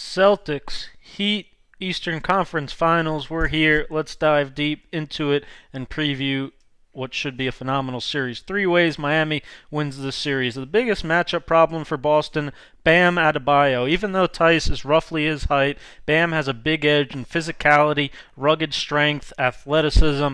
Celtics, Heat, Eastern Conference Finals. We're here. Let's dive deep into it and preview what should be a phenomenal series. Three ways Miami wins this series. The biggest matchup problem for Boston, Bam Adebayo. Even though Tice is roughly his height, Bam has a big edge in physicality, rugged strength, athleticism.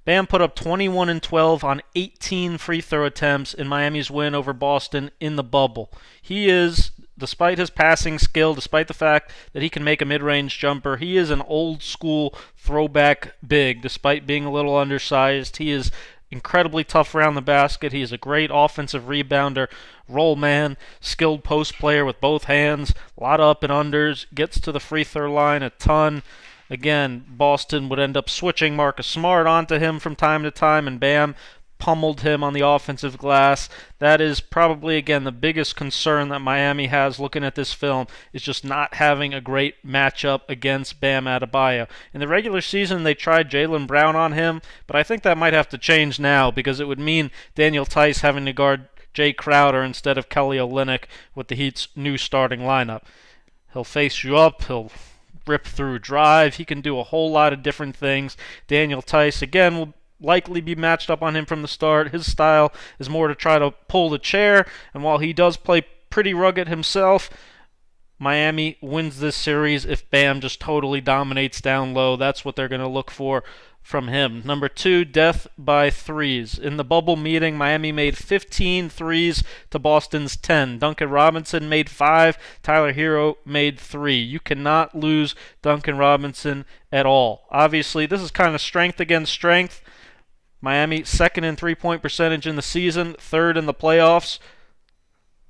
Bam put up 21 and 12 on 18 free throw attempts in Miami's win over Boston in the bubble. He is, despite his passing skill, despite the fact that he can make a mid-range jumper, he is an old-school throwback big. Despite being a little undersized, he is incredibly tough around the basket. He is a great offensive rebounder, roll man, skilled post player with both hands, a lot of up and unders, gets to the free throw line a ton. Again, Boston would end up switching Marcus Smart onto him from time to time, and Bam pummeled him on the offensive glass. That is probably, again, the biggest concern that Miami has looking at this film, is just not having a great matchup against Bam Adebayo. In the regular season, they tried Jaylen Brown on him, but I think that might have to change now because it would mean Daniel Tice having to guard Jay Crowder instead of Kelly Olynyk with the Heat's new starting lineup. He'll face you up, he'll rip through drive, he can do a whole lot of different things. Daniel Tice, again, will likely be matched up on him from the start. His style is more to try to pull the chair, and while he does play pretty rugged himself, Miami wins this series if Bam just totally dominates down low. That's what they're going to look for from him. Number two, death by threes. In the bubble meeting, Miami made 15 threes to Boston's 10. Duncan Robinson made 5. Tyler Hero made 3. You cannot lose Duncan Robinson at all. Obviously, this is kind of strength against strength. Miami second in three-point percentage in the season, third in the playoffs.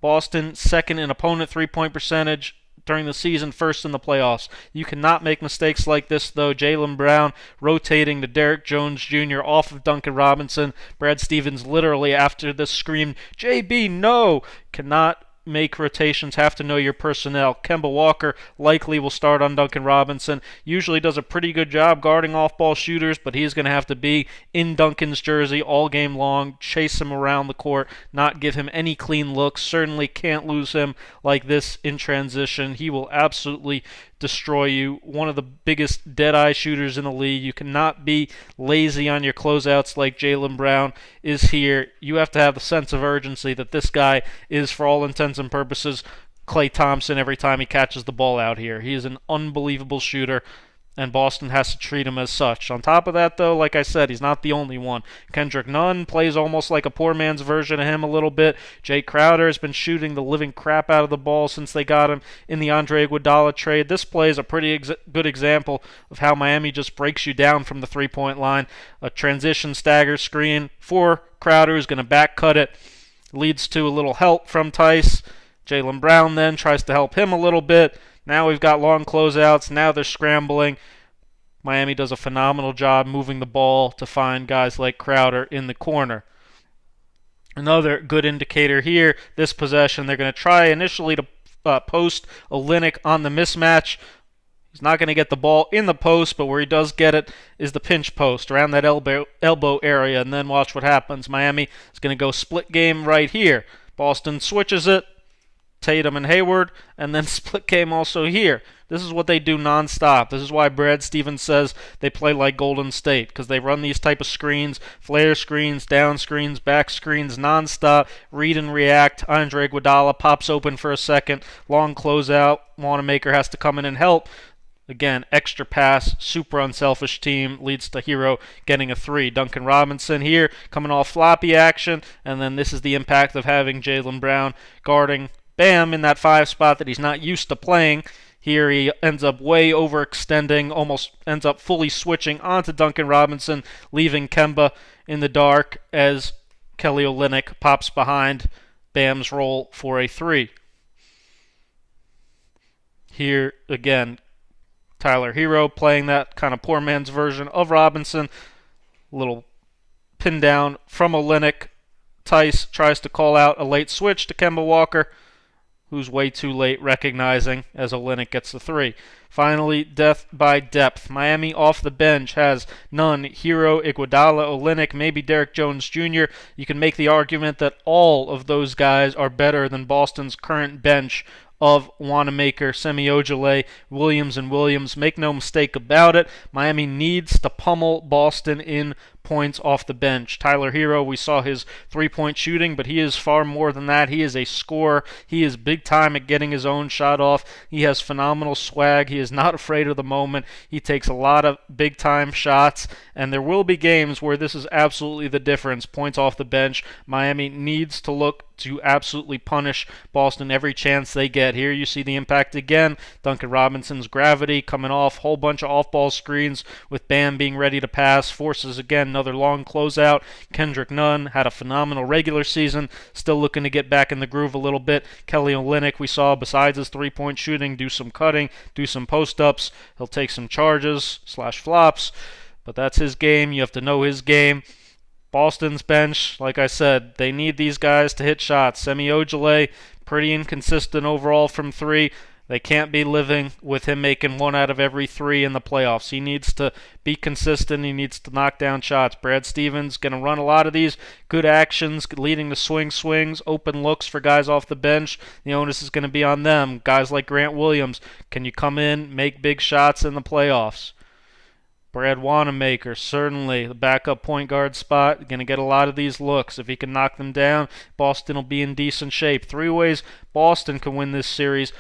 Boston second in opponent three-point percentage during the season, first in the playoffs. You cannot make mistakes like this, though. Jaylen Brown rotating to Derrick Jones Jr. off of Duncan Robinson. Brad Stevens literally after this screamed, "JB, no!" Cannot make rotations, have to know your personnel. Kemba Walker likely will start on Duncan Robinson. Usually does a pretty good job guarding off-ball shooters, but he's going to have to be in Duncan's jersey all game long, chase him around the court, not give him any clean looks. Certainly can't lose him like this in transition. He will absolutely destroy you. One of the biggest dead-eye shooters in the league. You cannot be lazy on your closeouts like Jaylen Brown is here. You have to have the sense of urgency that this guy is, for all intents and purposes, Klay Thompson every time he catches the ball out here. He is an unbelievable shooter, and Boston has to treat him as such. On top of that, though, like I said, he's not the only one. Kendrick Nunn plays almost like a poor man's version of him a little bit. Jay Crowder has been shooting the living crap out of the ball since they got him in the Andre Iguodala trade. This play is a pretty good example of how Miami just breaks you down from the three-point line. A transition stagger screen for Crowder, who's going to back cut it. Leads to a little help from Tice. Jaylen Brown then tries to help him a little bit. Now we've got long closeouts. Now they're scrambling. Miami does a phenomenal job moving the ball to find guys like Crowder in the corner. Another good indicator here, this possession, they're going to try initially to post Olynyk on the mismatch. He's not going to get the ball in the post, but where he does get it is the pinch post around that elbow area, and then watch what happens. Miami is going to go split game right here. Boston switches it. Tatum and Hayward, and then split game also here. This is what they do nonstop. This is why Brad Stevens says they play like Golden State, because they run these type of screens, flare screens, down screens, back screens, nonstop, read and react. Andre Iguodala pops open for a second, long closeout. Wanamaker has to come in and help. Again, extra pass, super unselfish team, leads to Hero getting a 3. Duncan Robinson here, coming off floppy action, and then this is the impact of having Jaylen Brown guarding Bam in that 5 spot that he's not used to playing. Here he ends up way overextending, almost ends up fully switching onto Duncan Robinson, leaving Kemba in the dark as Kelly Olynyk pops behind Bam's roll for a 3. Here again, Tyler Hero playing that kind of poor man's version of Robinson. Little pin down from Olynyk. Tice tries to call out a late switch to Kemba Walker, who's way too late recognizing as Olynyk gets the 3. Finally, death by depth. Miami off the bench has Nunn, Hero, Iguodala, Olynyk, maybe Derrick Jones Jr. You can make the argument that all of those guys are better than Boston's current bench of Wanamaker, Semi-Ojeleye, Williams, and Williams. Make no mistake about it, Miami needs to pummel Boston in points off the bench. Tyler Hero, we saw his three-point shooting, but he is far more than that. He is a scorer. He is big time at getting his own shot off. He has phenomenal swag. He is not afraid of the moment. He takes a lot of big time shots, and there will be games where this is absolutely the difference. Points off the bench. Miami needs to look to absolutely punish Boston every chance they get. Here you see the impact again. Duncan Robinson's gravity coming off, whole bunch of off-ball screens with Bam being ready to pass, forces again another long closeout. Kendrick Nunn had a phenomenal regular season, still looking to get back in the groove a little bit. Kelly Olynyk, we saw, besides his three-point shooting, do some cutting, do some post-ups. He'll take some charges / flops, but that's his game. You have to know his game. Boston's bench, like I said, they need these guys to hit shots. Semi-Ojeleye, pretty inconsistent overall from three. They can't be living with him making 1 out of every 3 in the playoffs. He needs to be consistent. He needs to knock down shots. Brad Stevens going to run a lot of these good actions, leading to swings, open looks for guys off the bench. The onus is going to be on them. Guys like Grant Williams, can you come in, make big shots in the playoffs? Brad Wanamaker, certainly the backup point guard spot, going to get a lot of these looks. If he can knock them down, Boston will be in decent shape. 3 ways Boston can win this series.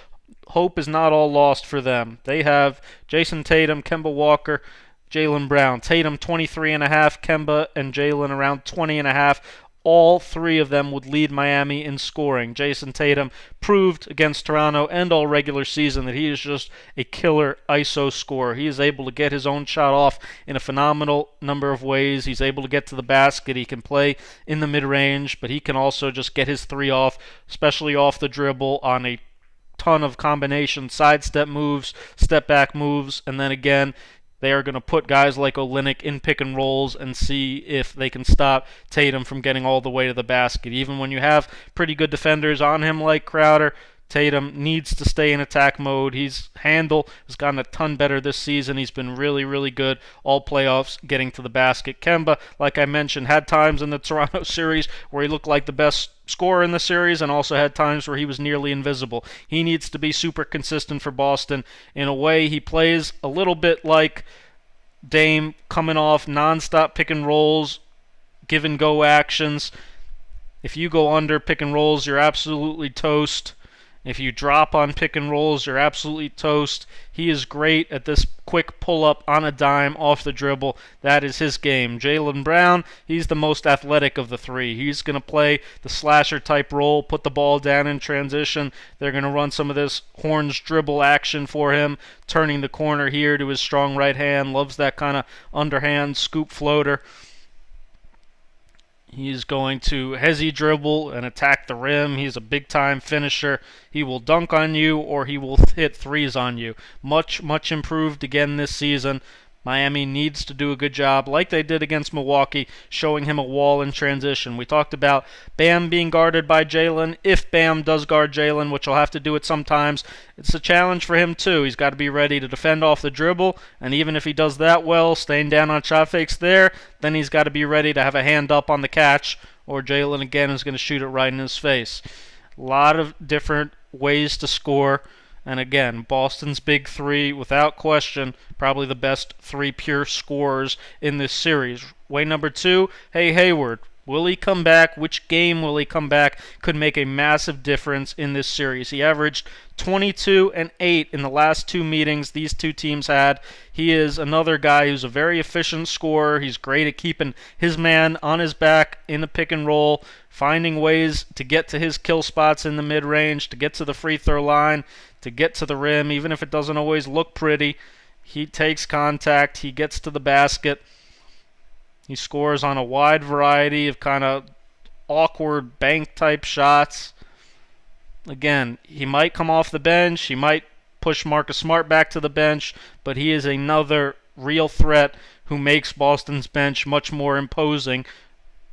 Hope is not all lost for them. They have Jason Tatum, Kemba Walker, Jaylen Brown. Tatum 23.5, Kemba and Jaylen around 20.5. All 3 of them would lead Miami in scoring. Jason Tatum proved against Toronto and all regular season that he is just a killer ISO scorer. He is able to get his own shot off in a phenomenal number of ways. He's able to get to the basket. He can play in the mid-range, but he can also just get his 3 off, especially off the dribble on a ton of combination sidestep moves, step back moves, and then again, they are going to put guys like Olynyk in pick and rolls and see if they can stop Tatum from getting all the way to the basket. Even when you have pretty good defenders on him like Crowder, Tatum needs to stay in attack mode. His handle has gotten a ton better this season. He's been really, really good all playoffs getting to the basket. Kemba, like I mentioned, had times in the Toronto series where he looked like the best scorer in the series and also had times where he was nearly invisible. He needs to be super consistent for Boston. In a way, he plays a little bit like Dame, coming off nonstop pick and rolls, give and go actions. If you go under pick and rolls, you're absolutely toast. If you drop on pick and rolls, you're absolutely toast. He is great at this quick pull-up on a dime off the dribble. That is his game. Jaylen Brown, he's the most athletic of the 3. He's going to play the slasher-type role, put the ball down in transition. They're going to run some of this horns dribble action for him, turning the corner here to his strong right hand. Loves that kind of underhand scoop floater. He's going to hezzy dribble and attack the rim. He's a big-time finisher. He will dunk on you or he will hit threes on you. Much, much improved again this season. Miami needs to do a good job, like they did against Milwaukee, showing him a wall in transition. We talked about Bam being guarded by Jaylen. If Bam does guard Jaylen, which he'll have to do it sometimes, it's a challenge for him too. He's got to be ready to defend off the dribble, and even if he does that well, staying down on shot fakes there, then he's got to be ready to have a hand up on the catch, or Jaylen again is going to shoot it right in his face. A lot of different ways to score. And again, Boston's big 3, without question, probably the best 3 pure scorers in this series. Way number 2, Hayward. Will he come back? Which game will he come back? Could make a massive difference in this series. He averaged 22 and 8 in the last 2 meetings these 2 teams had. He is another guy who's a very efficient scorer. He's great at keeping his man on his back in the pick and roll, finding ways to get to his kill spots in the mid-range, to get to the free throw line, to get to the rim, even if it doesn't always look pretty. He takes contact. He gets to the basket. He scores on a wide variety of kind of awkward bank-type shots. Again, he might come off the bench. He might push Marcus Smart back to the bench, but he is another real threat who makes Boston's bench much more imposing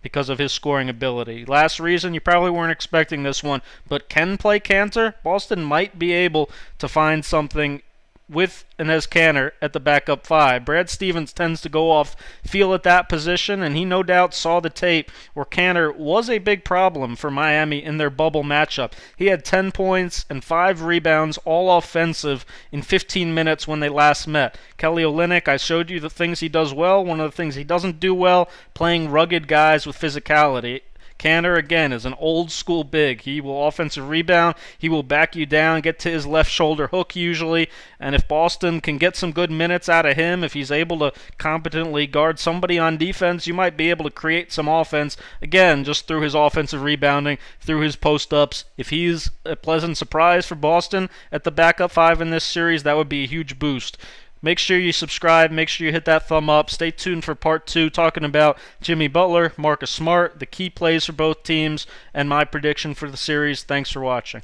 because of his scoring ability. Last reason, you probably weren't expecting this one, but can play Cantor. Boston might be able to find something with Enes Kanter at the backup 5. Brad Stevens tends to go off feel at that position, and he no doubt saw the tape where Kanter was a big problem for Miami in their bubble matchup. He had 10 points and 5 rebounds, all offensive, in 15 minutes when they last met. Kelly Olynyk, I showed you the things he does well. One of the things he doesn't do well, playing rugged guys with physicality. Kanter, again, is an old-school big. He will offensive rebound. He will back you down, get to his left shoulder hook usually. And if Boston can get some good minutes out of him, if he's able to competently guard somebody on defense, you might be able to create some offense, again, just through his offensive rebounding, through his post-ups. If he's a pleasant surprise for Boston at the backup 5 in this series, that would be a huge boost. Make sure you subscribe. Make sure you hit that thumb up. Stay tuned for part 2, talking about Jimmy Butler, Marcus Smart, the key plays for both teams, and my prediction for the series. Thanks for watching.